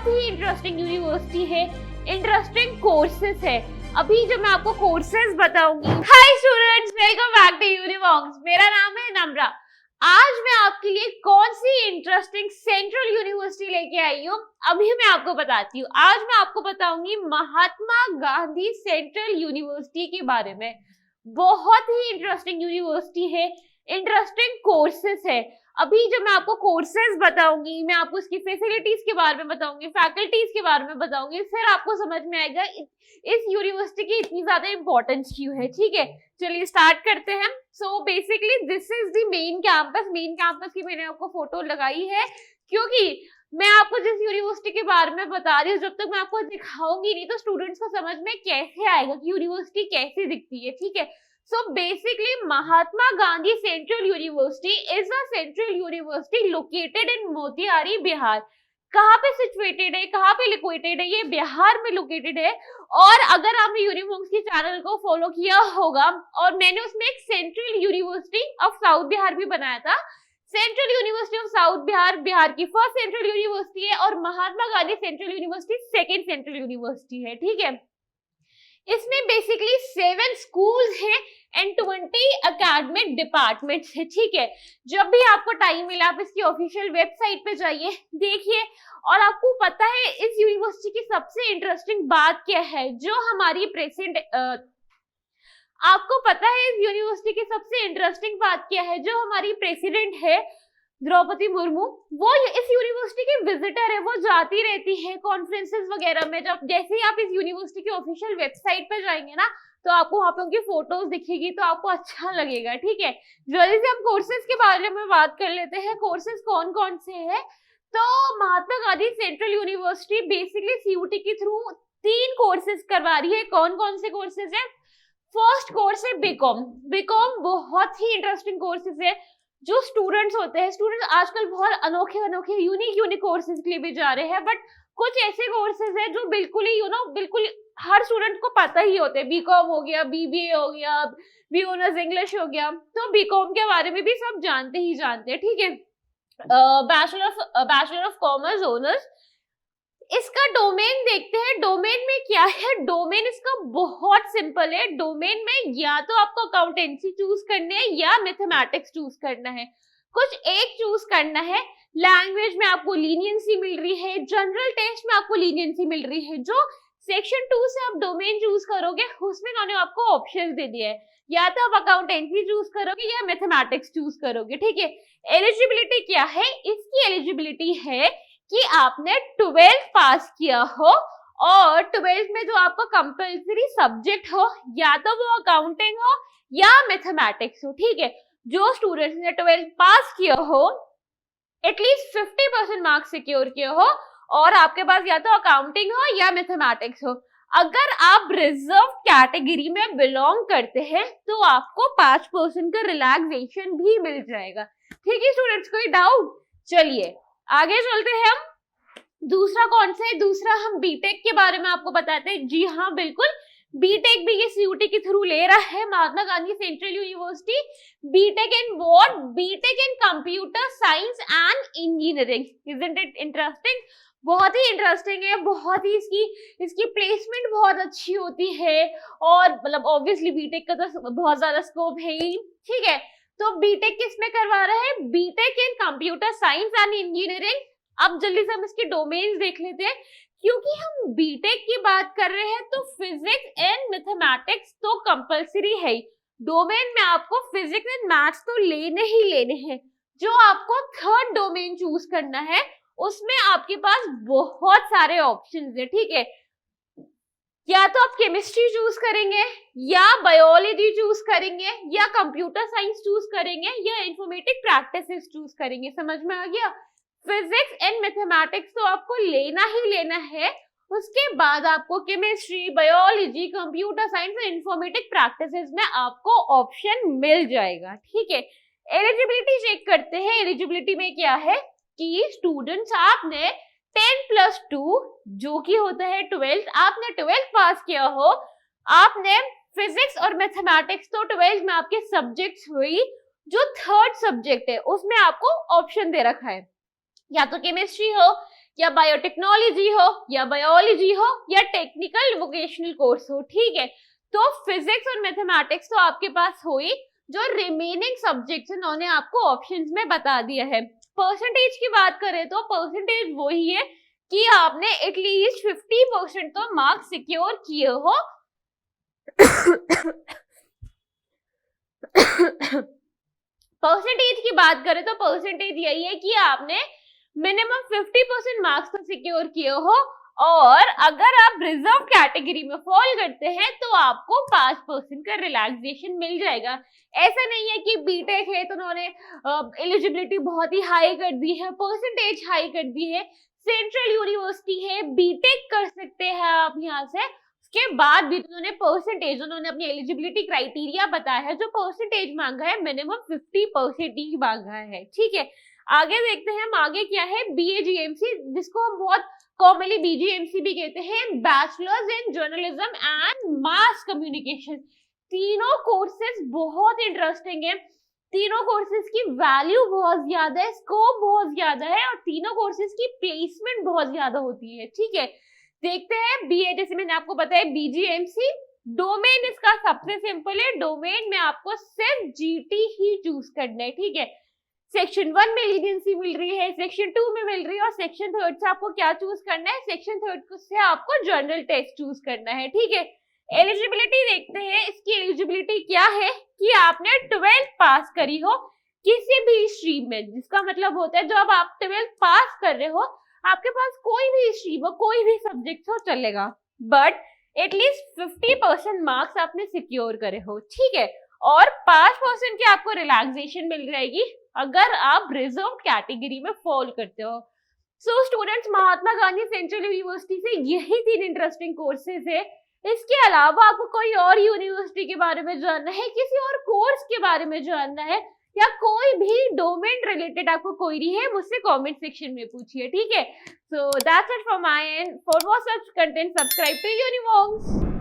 बहुत ही interesting university है, इंटरेस्टिंग कोर्सेज है। अभी जो मैं आपको कोर्सेज बताऊंगी। Hi students, welcome back to Univonks. मेरा नाम है नम्रा। आज मैं आपके लिए कौन सी इंटरेस्टिंग सेंट्रल यूनिवर्सिटी लेके आई हूँ, अभी मैं आपको बताती हूँ। आज मैं आपको बताऊंगी महात्मा गांधी सेंट्रल यूनिवर्सिटी के बारे में। बहुत ही इंटरेस्टिंग यूनिवर्सिटी है, इंटरेस्टिंग कोर्सेस है। अभी जब मैं आपको कोर्सेज बताऊंगी, मैं आपको इसकी फैसिलिटीज के बारे में बताऊंगी, फैकल्टीज के बारे में बताऊंगी, फिर आपको समझ में आएगा इस यूनिवर्सिटी की इतनी ज्यादा इंपॉर्टेंस क्यों है। ठीक है, चलिए स्टार्ट करते हैं। So basically this is the main campus. Main campus की मैंने आपको फोटो लगाई है क्योंकि मैं आपको जिस यूनिवर्सिटी के बारे में बता रही हूँ, जब तक मैं आपको दिखाऊंगी नहीं तो स्टूडेंट्स को समझ में कैसे आएगा कि यूनिवर्सिटी कैसी दिखती है। ठीक है, so basically Mahatma Gandhi Central University is a central university located in Motihari, Bihar. कहाँ पे सिचुएटेड है, कहाँ पे लोकेटेड है? ये बिहार में लोकेटेड है। और अगर आपने यूनिवॉन्क्स के चैनल को फॉलो किया होगा, और मैंने उसमें एक Central University of South Bihar भी बनाया था। Central University of South Bihar Bihar की फर्स्ट सेंट्रल यूनिवर्सिटी है, और Mahatma Gandhi Central University second central university है। ठीक है, इसमें बेसिकली 7 स्कूल्स हैं एंड 20 एकेडमिक डिपार्टमेंट्स है। ठीक है, जब भी आपको टाइम मिला आप इसकी ऑफिशियल वेबसाइट पे जाइए, देखिए। और आपको पता है इस यूनिवर्सिटी की सबसे इंटरेस्टिंग बात क्या है? जो हमारी प्रेजेंट आपको पता है इस यूनिवर्सिटी की सबसे इंटरेस्टिंग बात क्या है? जो हमारी प्रेसिडेंट है द्रौपदी मुर्मू, वो इस यूनिवर्सिटी की विजिटर है। वो जाती रहती है कॉन्फ्रेंसेस वगैरह में। जब जैसे ही आप इस यूनिवर्सिटी की ऑफिशियल वेबसाइट पे जाएंगे ना, तो आपको वहां पे उनकी फोटोज दिखेगी, तो आपको अच्छा लगेगा। ठीक है, जल्दी से हम कोर्सेज के बारे में बात कर लेते हैं। कोर्सेज कौन कौन से हैं? तो Mahatma Gandhi Central University basically CUET के थ्रू 3 कोर्सेज करवा रही है। कौन कौन से कोर्सेज है? फर्स्ट कोर्स है बीकॉम। बीकॉम बहुत ही इंटरेस्टिंग कोर्सेज है। जो स्टूडेंट्स होते हैं, स्टूडेंट्स आजकल बहुत अनोखे यूनिक कोर्सेज के लिए भी जा रहे हैं, बट कुछ ऐसे कोर्सेज हैं जो बिल्कुल ही बिल्कुल हर स्टूडेंट को पता ही होते हैं। बीकॉम हो गया, बीबीए हो गया, बी ऑनर्स इंग्लिश हो गया, तो बीकॉम के बारे में भी सब जानते ही जानते हैं। ठीक है, बैचलर ऑफ कॉमर्स ऑनर्स। इसका डोमेन देखते हैं। डोमेन में क्या है? डोमेन इसका बहुत सिंपल है। डोमेन में या तो आपको अकाउंटेंसी चूज करना है या मैथमेटिक्स चूज करना है, कुछ एक चूज करना है। लैंग्वेज में आपको लीनियंसी मिल रही है, जनरल टेस्ट में आपको लीनियंसी मिल रही है। जो सेक्शन 2 से आप डोमेन चूज करोगे, उसमें उन्होंने आपको ऑप्शंस दे दिए हैं, या तो आप अकाउंटेंसी चूज करोगे या मैथमेटिक्स चूज करोगे। ठीक है, एलिजिबिलिटी क्या है? इसकी एलिजिबिलिटी है कि आपने 12th पास किया हो, और 12th में जो आपका कंपल्सरी सब्जेक्ट हो, या तो वो अकाउंटिंग हो या मैथमेटिक्स हो। ठीक है, जो स्टूडेंट्स ने 12th पास किया हो, एटलीस्ट 50% मार्क्स सिक्योर किए हो, और आपके पास या तो अकाउंटिंग हो या मैथमेटिक्स हो। अगर आप रिजर्व कैटेगरी में बिलोंग करते हैं तो आपको 5% का रिलैक्सेशन भी मिल जाएगा। ठीक है स्टूडेंट्स, कोई डाउट? चलिए आगे चलते हैं हम। दूसरा कौन सा है? दूसरा हम बीटेक के बारे में आपको बताते हैं। जी हाँ, बिल्कुल, बीटेक भी ये सीयूटी के थ्रू ले रहा है Mahatma Gandhi Central University. BTech in what? BTech in computer science and engineering. Isn't it interesting? बहुत ही इंटरेस्टिंग है। बहुत ही इसकी प्लेसमेंट बहुत अच्छी होती है, और मतलब ऑब्वियसली बीटेक का तो बहुत ज्यादा स्कोप है ही। ठीक है, तो बीटेक किस में करवा रहा है? B Tech in computer science and engineering. अब जल्दी से हम इसके डोमेन्स देख लेते हैं। क्योंकि हम बीटेक की बात कर रहे हैं तो फिजिक्स एंड मैथमेटिक्स तो कंपलसरी है ही। डोमेन में आपको फिजिक्स एंड मैथ्स तो लेने ही लेने हैं। जो आपको थर्ड डोमेन चूज करना है, उसमें आपके पास बहुत सारे ऑप्शंस है। ठीक है, या तो आप केमिस्ट्री चूज करेंगे, या बायोलॉजी चूज करेंगे, या कंप्यूटर साइंस चूज करेंगे, या इंफॉर्मेटिक प्रैक्टिसेस चूज करेंगे। समझ में आ गया? फिजिक्स एंड मैथमेटिक्स तो आपको लेना ही लेना है। उसके बाद आपको केमिस्ट्री, बायोलॉजी, कंप्यूटर साइंस और इंफॉर्मेटिक प्रैक्टिसेस में आपको ऑप्शन मिल जाएगा। ठीक है, एलिजिबिलिटी चेक करते हैं। एलिजिबिलिटी में क्या है कि स्टूडेंट्स आपने 10+2 जो कि होता है 12th, आपने 12th पास किया हो, आपने फिजिक्स और मैथमेटिक्स तो 12th में आपके सब्जेक्ट्स हुई। जो थर्ड सब्जेक्ट है उसमें आपको ऑप्शन दे रखा है, या तो केमिस्ट्री हो, या बायोटेक्नोलॉजी हो या बायोलॉजी हो या टेक्निकल वोकेशनल कोर्स हो, ठीक है। तो फिजिक्स और मैथमेटिक्स तो आपके पास हुई, जो रिमेनिंग सब्जेक्ट्स उन्होंने आपको ऑप्शंस में बता दिया है। परसेंटेज की बात करें तो परसेंटेज वही है कि आपने एटलीस्ट 50% तो मार्क्स सिक्योर किए हो। परसेंटेज की बात करें तो परसेंटेज यही है कि आपने मिनिमम 50% मार्क्स तो सिक्योर किए हो, और अगर आप रिजर्व कैटेगरी में फॉल करते हैं तो आपको 5% का रिलैक्सेशन मिल जाएगा। ऐसा नहीं है कि बीटेक है तो उन्होंने एलिजिबिलिटी बहुत ही हाई कर दी है, परसेंटेज हाई कर दी है। सेंट्रल यूनिवर्सिटी है, बीटेक कर सकते हैं आप यहाँ से, उसके बाद भी उन्होंने परसेंटेज, उन्होंने अपनी एलिजिबिलिटी क्राइटेरिया बताया है, जो परसेंटेज मांगा है मिनिमम 50% ही मांगा है, ठीक है। आगे देखते हैं हम आगे क्या है, BAGMC, जिसको हम बहुत कॉमनली BGMC भी कहते हैं, bachelors in journalism and mass communication. तीनों कोर्सेज बहुत इंटरेस्टिंग है, तीनों कोर्सेज की वैल्यू बहुत ज्यादा है, स्कोप बहुत ज्यादा है, और तीनों कोर्सेज की प्लेसमेंट बहुत ज्यादा होती है, ठीक है। देखते हैं BA, जैसे मैंने आपको बताया BGMC, डोमेन इसका सबसे सिंपल है, डोमेन में आपको सिर्फ GT ही चूज करना है, ठीक है। सेक्शन 1 में लीनियंसी मिल रही है, सेक्शन 2 में मिल रही है, और सेक्शन 3 से आपको क्या चूज करना है, सेक्शन 3 से आपको जनरल टेस्ट चूज करना है, ठीक है। एलिजिबिलिटी देखते हैं, इसकी एलिजिबिलिटी क्या है कि आपने 12th पास करी हो किसी भी स्ट्रीम में, जिसका मतलब होता है जब आप 12th पास कर रहे हो आपके पास कोई भी स्ट्रीम हो, कोई भी सब्जेक्ट हो चलेगा, बट एटलीस्ट 50% मार्क्स आपने सिक्योर करे हो, ठीक है। और 5% की आपको रिलैक्सेशन मिल जाएगी अगर आप रिजर्व कैटेगरी में फॉल करते हो। सो स्टूडेंट्स, महात्मा गांधी सेंट्रल यूनिवर्सिटी से यही 3 इंटरेस्टिंग कोर्सेज है। इसके अलावा आपको कोई और यूनिवर्सिटी के बारे में जानना है, किसी और कोर्स के बारे में जानना है, या कोई भी डोमेन रिलेटेड आपको क्वेरी है, मुझसे कमेंट सेक्शन में पूछिए, ठीक है। So that's it from my end. For more such content subscribe to यूनिवॉन्ग्स।